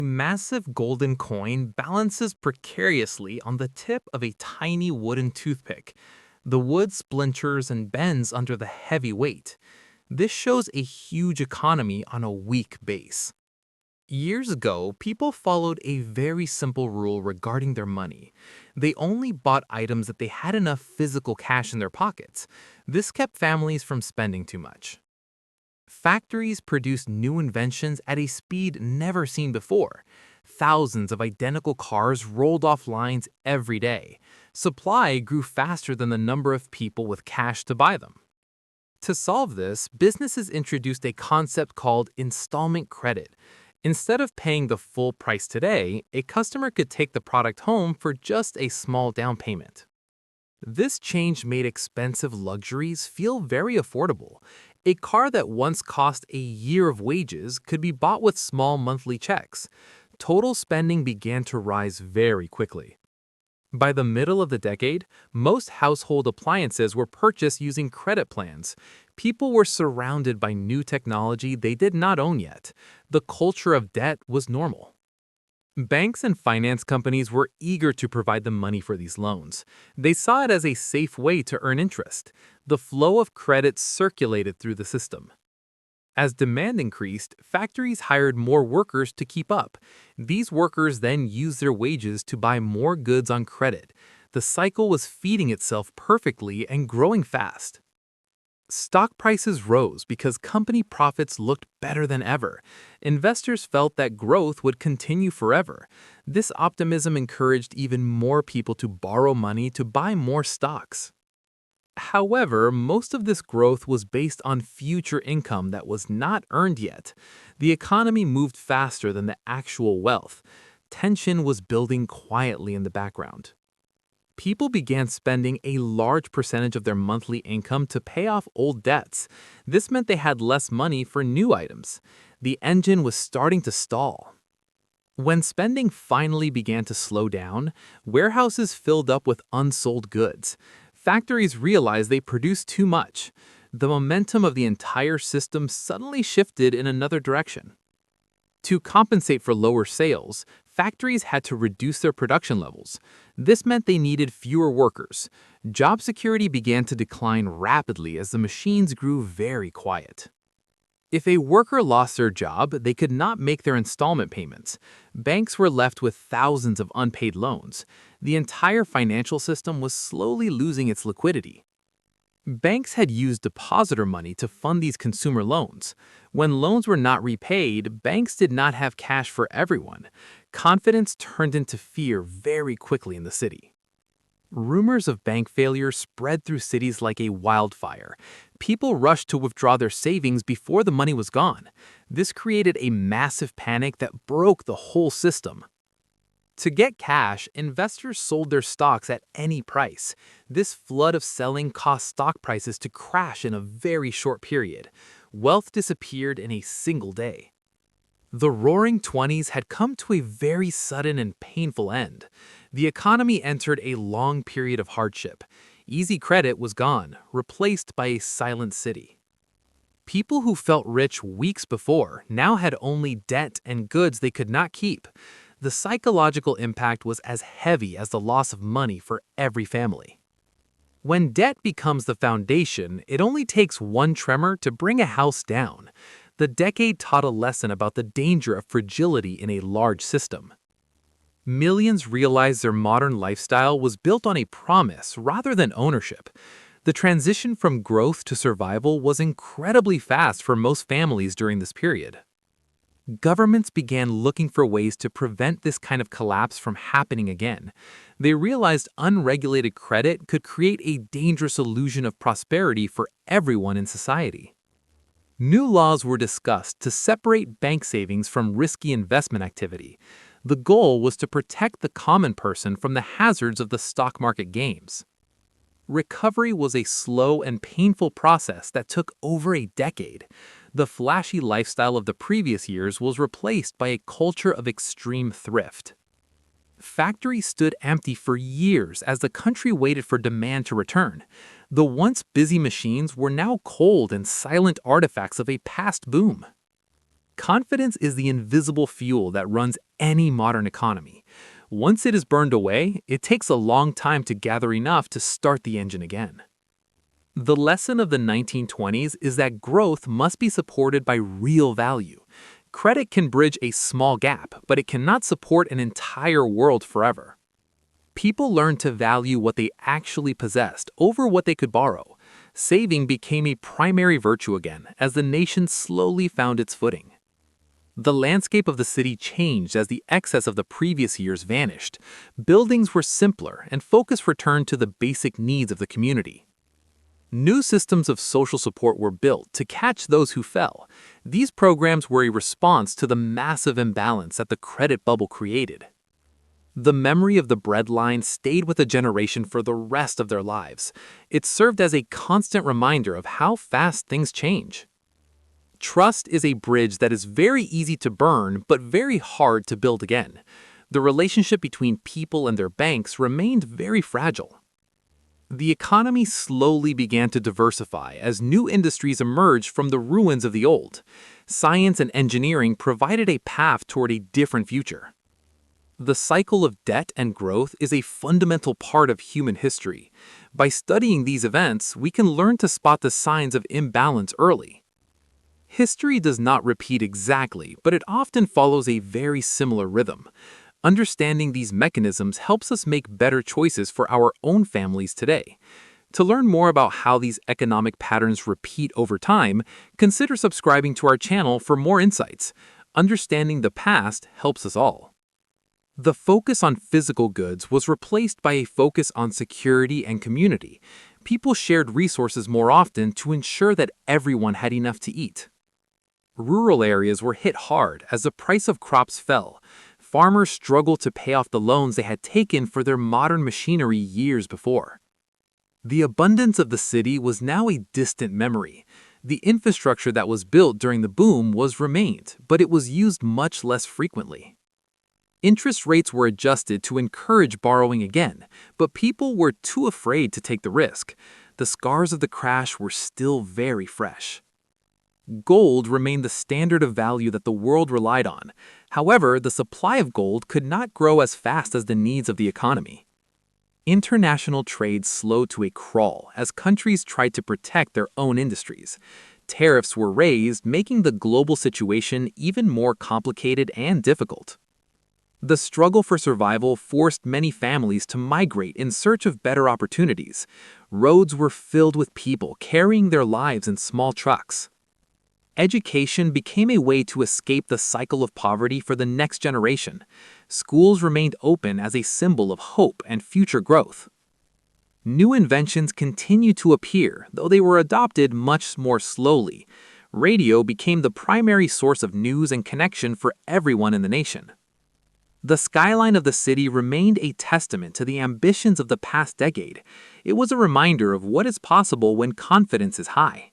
A massive golden coin balances precariously on the tip of a tiny wooden toothpick. The wood splinters and bends under the heavy weight. This shows a huge economy on a weak base. Years ago, people followed a very simple rule regarding their money. They only bought items that they had enough physical cash in their pockets. This kept families from spending too much. Factories produced new inventions at a speed never seen before. Thousands of identical cars rolled off lines every day. Supply grew faster than the number of people with cash to buy them. To solve this, businesses introduced a concept called installment credit. Instead of paying the full price today, a customer could take the product home for just a small down payment. This change made expensive luxuries feel very affordable. A car that once cost a year of wages could be bought with small monthly checks. Total spending began to rise very quickly. By the middle of the decade, most household appliances were purchased using credit plans. People were surrounded by new technology they did not own yet. The culture of debt was normal. Banks and finance companies were eager to provide the money for these loans. They saw it as a safe way to earn interest. The flow of credit circulated through the system. As demand increased, factories hired more workers to keep up. These workers then used their wages to buy more goods on credit. The cycle was feeding itself perfectly and growing fast. Stock prices rose because company profits looked better than ever. Investors felt that growth would continue forever. This optimism encouraged even more people to borrow money to buy more stocks. However, most of this growth was based on future income that was not earned yet. The economy moved faster than the actual wealth. Tension was building quietly in the background. People began spending a large percentage of their monthly income to pay off old debts. This meant they had less money for new items. The engine was starting to stall. When spending finally began to slow down, warehouses filled up with unsold goods. Factories realized they produced too much. The momentum of the entire system suddenly shifted in another direction. To compensate for lower sales, factories had to reduce their production levels. This meant they needed fewer workers. Job security began to decline rapidly as the machines grew very quiet. If a worker lost their job, they could not make their installment payments. Banks were left with thousands of unpaid loans. The entire financial system was slowly losing its liquidity. Banks had used depositor money to fund these consumer loans. When loans were not repaid, banks did not have cash for everyone. Confidence turned into fear very quickly in the city. Rumors of bank failure spread through cities like a wildfire. People rushed to withdraw their savings before the money was gone. This created a massive panic that broke the whole system. To get cash, investors sold their stocks at any price. This flood of selling caused stock prices to crash in a very short period. Wealth disappeared in a single day. The Roaring '20s had come to a very sudden and painful end. The economy entered a long period of hardship. Easy credit was gone, replaced by a silent city. People who felt rich weeks before now had only debt and goods they could not keep. The psychological impact was as heavy as the loss of money for every family. When debt becomes the foundation, it only takes one tremor to bring a house down. The decade taught a lesson about the danger of fragility in a large system. Millions realized their modern lifestyle was built on a promise rather than ownership. The transition from growth to survival was incredibly fast for most families during this period. Governments began looking for ways to prevent this kind of collapse from happening again. They realized unregulated credit could create a dangerous illusion of prosperity for everyone in society. New laws were discussed to separate bank savings from risky investment activity. The goal was to protect the common person from the hazards of the stock market games. Recovery was a slow and painful process that took over a decade. The flashy lifestyle of the previous years was replaced by a culture of extreme thrift. Factories stood empty for years as the country waited for demand to return. The once busy machines were now cold and silent artifacts of a past boom. Confidence is the invisible fuel that runs any modern economy. Once it is burned away, it takes a long time to gather enough to start the engine again. The lesson of the 1920s is that growth must be supported by real value. Credit can bridge a small gap, but it cannot support an entire world forever. People learned to value what they actually possessed over what they could borrow. Saving became a primary virtue again as the nation slowly found its footing. The landscape of the city changed as the excess of the previous years vanished. Buildings were simpler and focus returned to the basic needs of the community. New systems of social support were built to catch those who fell. These programs were a response to the massive imbalance that the credit bubble created. The memory of the breadline stayed with a generation for the rest of their lives. It served as a constant reminder of how fast things change. Trust is a bridge that is very easy to burn but very hard to build again. The relationship between people and their banks remained very fragile. The economy slowly began to diversify as new industries emerged from the ruins of the old. Science and engineering provided a path toward a different future. The cycle of debt and growth is a fundamental part of human history. By studying these events, we can learn to spot the signs of imbalance early. History does not repeat exactly, but it often follows a very similar rhythm. Understanding these mechanisms helps us make better choices for our own families today. To learn more about how these economic patterns repeat over time, consider subscribing to our channel for more insights. Understanding the past helps us all. The focus on physical goods was replaced by a focus on security and community. People shared resources more often to ensure that everyone had enough to eat. Rural areas were hit hard as the price of crops fell. Farmers struggled to pay off the loans they had taken for their modern machinery years before. The abundance of the city was now a distant memory. The infrastructure that was built during the boom remained, but it was used much less frequently. Interest rates were adjusted to encourage borrowing again, but people were too afraid to take the risk. The scars of the crash were still very fresh. Gold remained the standard of value that the world relied on. However, the supply of gold could not grow as fast as the needs of the economy. International trade slowed to a crawl as countries tried to protect their own industries. Tariffs were raised, making the global situation even more complicated and difficult. The struggle for survival forced many families to migrate in search of better opportunities. Roads were filled with people carrying their lives in small trucks. Education became a way to escape the cycle of poverty for the next generation. Schools remained open as a symbol of hope and future growth. New inventions continued to appear, though they were adopted much more slowly. Radio became the primary source of news and connection for everyone in the nation. The skyline of the city remained a testament to the ambitions of the past decade. It was a reminder of what is possible when confidence is high.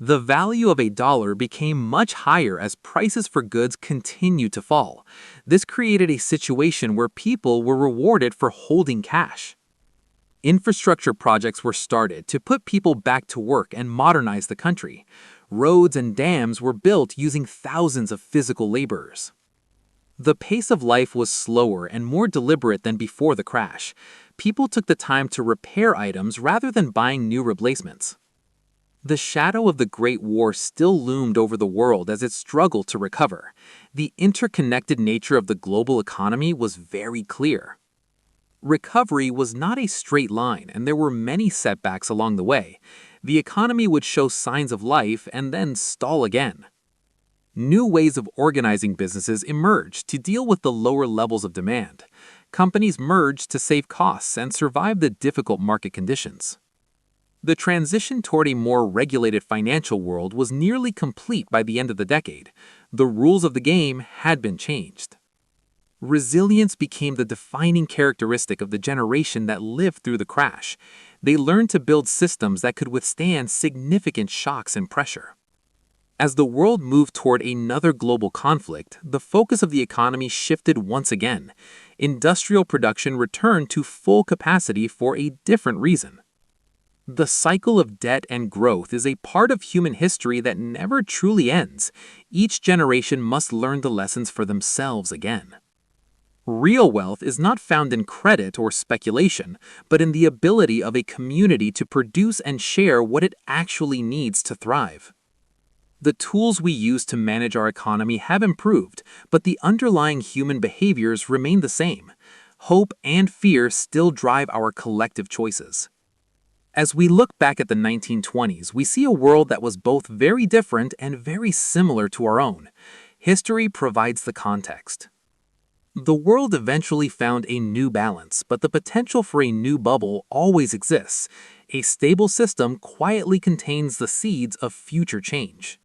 The value of a dollar became much higher as prices for goods continued to fall. This created a situation where people were rewarded for holding cash. Infrastructure projects were started to put people back to work and modernize the country. Roads and dams were built using thousands of physical laborers. The pace of life was slower and more deliberate than before the crash. People took the time to repair items rather than buying new replacements. The shadow of the Great War still loomed over the world as it struggled to recover. The interconnected nature of the global economy was very clear. Recovery was not a straight line, and there were many setbacks along the way. The economy would show signs of life and then stall again. New ways of organizing businesses emerged to deal with the lower levels of demand. Companies merged to save costs and survive the difficult market conditions. The transition toward a more regulated financial world was nearly complete by the end of the decade. The rules of the game had been changed. Resilience became the defining characteristic of the generation that lived through the crash. They learned to build systems that could withstand significant shocks and pressure. As the world moved toward another global conflict, the focus of the economy shifted once again. Industrial production returned to full capacity for a different reason. The cycle of debt and growth is a part of human history that never truly ends. Each generation must learn the lessons for themselves again. Real wealth is not found in credit or speculation, but in the ability of a community to produce and share what it actually needs to thrive. The tools we use to manage our economy have improved, but the underlying human behaviors remain the same. Hope and fear still drive our collective choices. As we look back at the 1920s, we see a world that was both very different and very similar to our own. History provides the context. The world eventually found a new balance, but the potential for a new bubble always exists. A stable system quietly contains the seeds of future change.